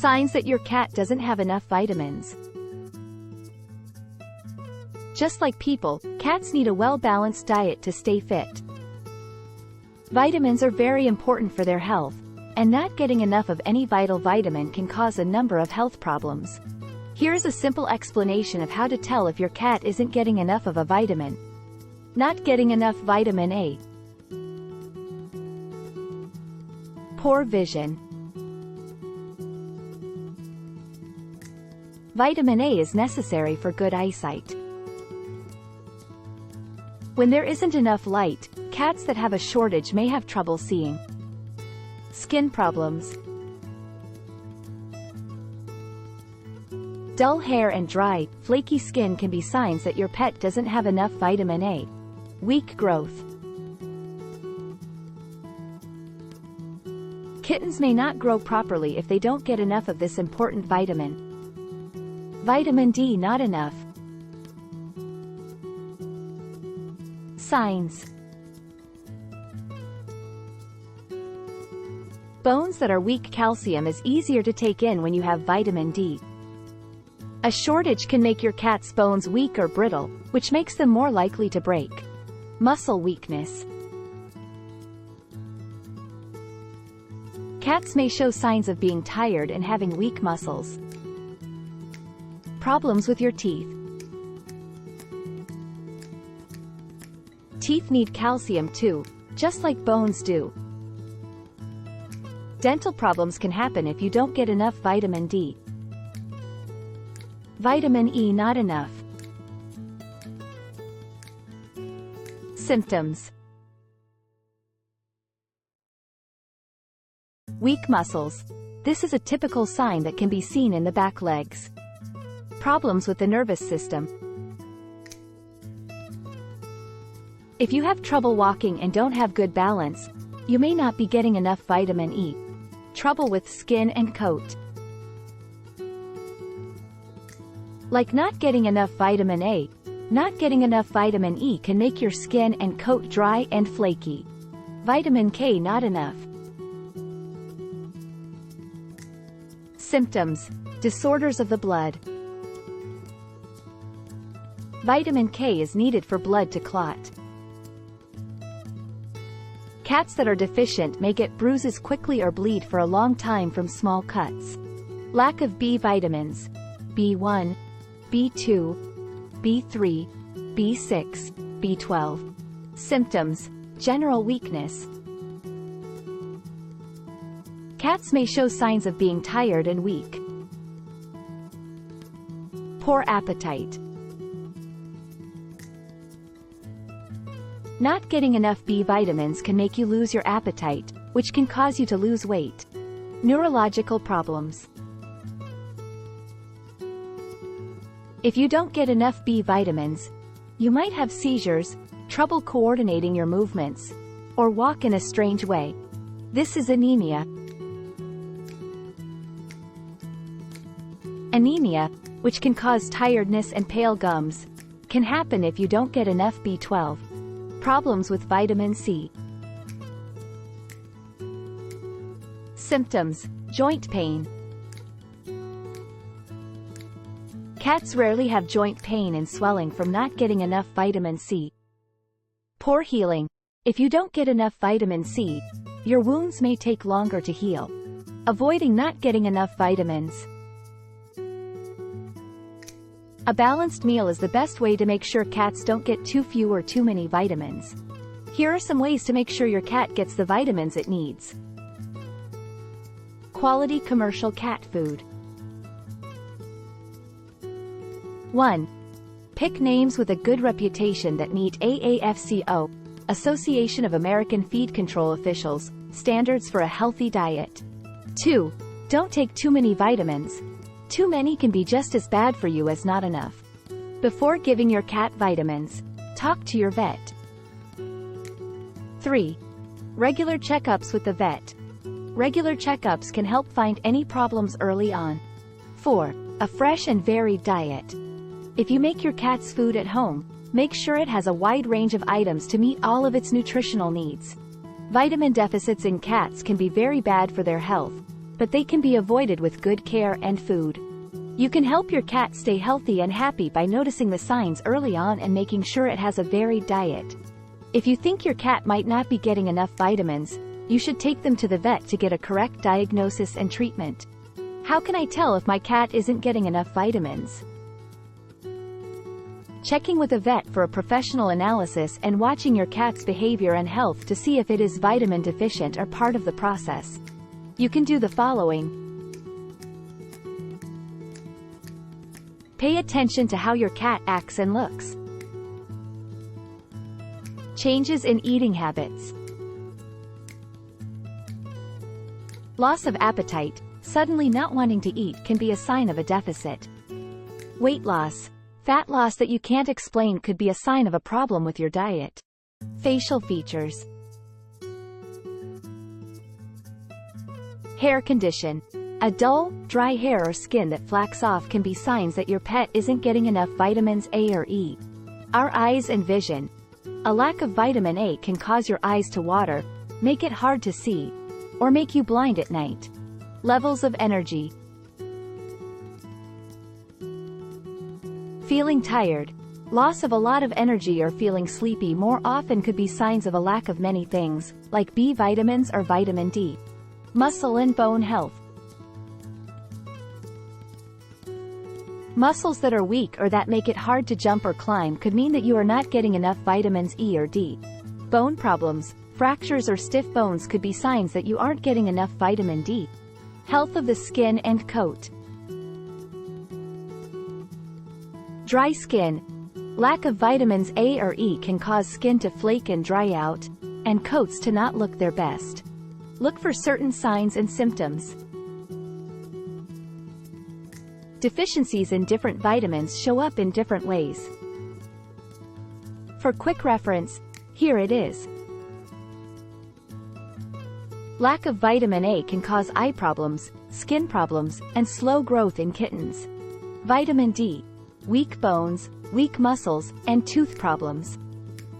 Signs that your cat doesn't have enough vitamins. Just like people, cats need a well-balanced diet to stay fit. Vitamins are very important for their health, and not getting enough of any vital vitamin can cause a number of health problems. Here's a simple explanation of how to tell if your cat isn't getting enough of a vitamin. Not getting enough vitamin A. Poor vision. Vitamin A is necessary for good eyesight. When there isn't enough light, cats that have a shortage may have trouble seeing. Skin problems. Dull hair and dry, flaky skin can be signs that your pet doesn't have enough vitamin A. Weak growth. Kittens may not grow properly if they don't get enough of this important vitamin. Vitamin D not enough. Signs. Bones that are weak. Calcium is easier to take in when you have vitamin D. A shortage can make your cat's bones weak or brittle, which makes them more likely to break. Muscle weakness. Cats may show signs of being tired and having weak muscles. Problems with your teeth. Teeth need calcium too, just like bones do. Dental problems can happen if you don't get enough vitamin D. Vitamin E not enough. Symptoms. Weak muscles. This is a typical sign that can be seen in the back legs. Problems with the nervous system. If you have trouble walking and don't have good balance, you may not be getting enough vitamin E. Trouble with skin and coat. Like not getting enough vitamin A, not getting enough vitamin E can make your skin and coat dry and flaky. Vitamin K not enough. Symptoms. Disorders of the blood. Vitamin K is needed for blood to clot. Cats that are deficient may get bruises quickly or bleed for a long time from small cuts. Lack of B vitamins. B1, B2, B3, B6, B12. Symptoms. General weakness. Cats may show signs of being tired and weak. Poor appetite. Not getting enough B vitamins can make you lose your appetite, which can cause you to lose weight. Neurological problems. If you don't get enough B vitamins, you might have seizures, trouble coordinating your movements, or walk in a strange way. This is anemia. Anemia, which can cause tiredness and pale gums, can happen if you don't get enough B12. Problems with vitamin C. Symptoms. Joint pain. Cats rarely have joint pain and swelling from not getting enough vitamin C. Poor healing. If you don't get enough vitamin C, your wounds may take longer to heal. Avoiding not getting enough vitamins. A balanced meal is the best way to make sure cats don't get too few or too many vitamins. Here are some ways to make sure your cat gets the vitamins it needs. Quality commercial cat food. 1. Pick names with a good reputation that meet AAFCO, Association of American Feed Control Officials, standards for a healthy diet. 2. Don't take too many vitamins. Too many can be just as bad for you as not enough. Before giving your cat vitamins, talk to your vet. 3. Regular checkups with the vet. Regular checkups can help find any problems early on. 4. A fresh and varied diet. If you make your cat's food at home, make sure it has a wide range of items to meet all of its nutritional needs. Vitamin deficits in cats can be very bad for their health, but they can be avoided with good care and food. You can help your cat stay healthy and happy by noticing the signs early on and making sure it has a varied diet. If you think your cat might not be getting enough vitamins, you should take them to the vet to get a correct diagnosis and treatment. How can I tell if my cat isn't getting enough vitamins? Checking with a vet for a professional analysis and watching your cat's behavior and health to see if it is vitamin deficient are part of the process. You can do the following. Pay attention to how your cat acts and looks. Changes in eating habits. Loss of appetite. Suddenly not wanting to eat can be a sign of a deficit. Weight loss. Fat loss that you can't explain could be a sign of a problem with your diet. Facial features. Hair condition. A dull, dry hair or skin that flax off can be signs that your pet isn't getting enough vitamins A or E. Our eyes and vision. A lack of vitamin A can cause your eyes to water, make it hard to see, or make you blind at night. Levels of energy. Feeling tired. Loss of a lot of energy or feeling sleepy more often could be signs of a lack of many things, like B vitamins or vitamin D. Muscle and bone health. Muscles that are weak or that make it hard to jump or climb could mean that you are not getting enough vitamins E or D. Bone problems. Fractures or stiff bones could be signs that you aren't getting enough vitamin D. Health of the skin and coat. Dry skin. Lack of vitamins A or E can cause skin to flake and dry out, and coats to not look their best. Look for certain signs and symptoms. Deficiencies in different vitamins show up in different ways. For quick reference, here it is. Lack of vitamin A can cause eye problems, skin problems, and slow growth in kittens. Vitamin D. Weak bones, weak muscles, and tooth problems.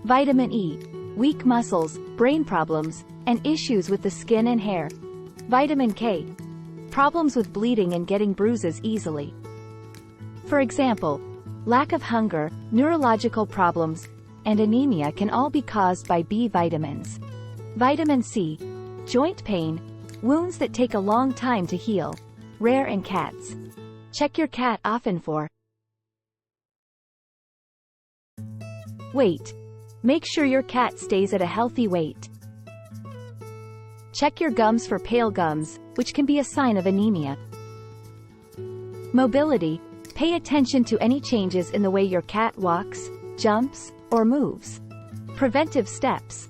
Vitamin E. Weak muscles, brain problems, and issues with the skin and hair. Vitamin K. Problems with bleeding and getting bruises easily. For example, lack of hunger, neurological problems, and anemia can all be caused by B vitamins. Vitamin C. Joint pain, wounds that take a long time to heal, rare in cats. Check your cat often for weight. Make sure your cat stays at a healthy weight. Check your gums for pale gums, which can be a sign of anemia. Mobility. Pay attention to any changes in the way your cat walks, jumps, or moves. Preventive steps.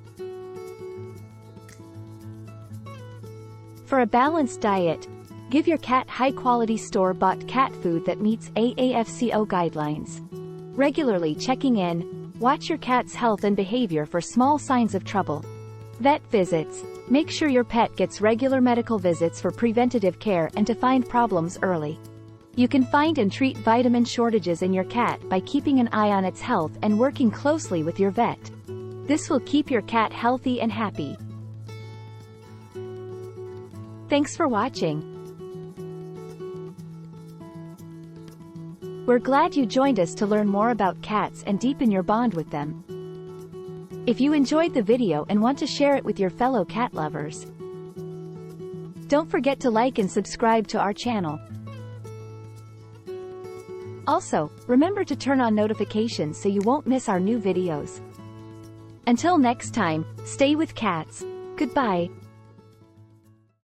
For a balanced diet, give your cat high-quality store-bought cat food that meets AAFCO guidelines. Regularly checking in, watch your cat's health and behavior for small signs of trouble. Vet visits. Make sure your pet gets regular medical visits for preventative care and to find problems early. You can find and treat vitamin shortages in your cat by keeping an eye on its health and working closely with your vet. This will keep your cat healthy and happy. Thanks for watching. We're glad you joined us to learn more about cats and deepen your bond with them. If you enjoyed the video and want to share it with your fellow cat lovers, don't forget to like and subscribe to our channel. Also, remember to turn on notifications so you won't miss our new videos. Until next time, stay with cats. Goodbye.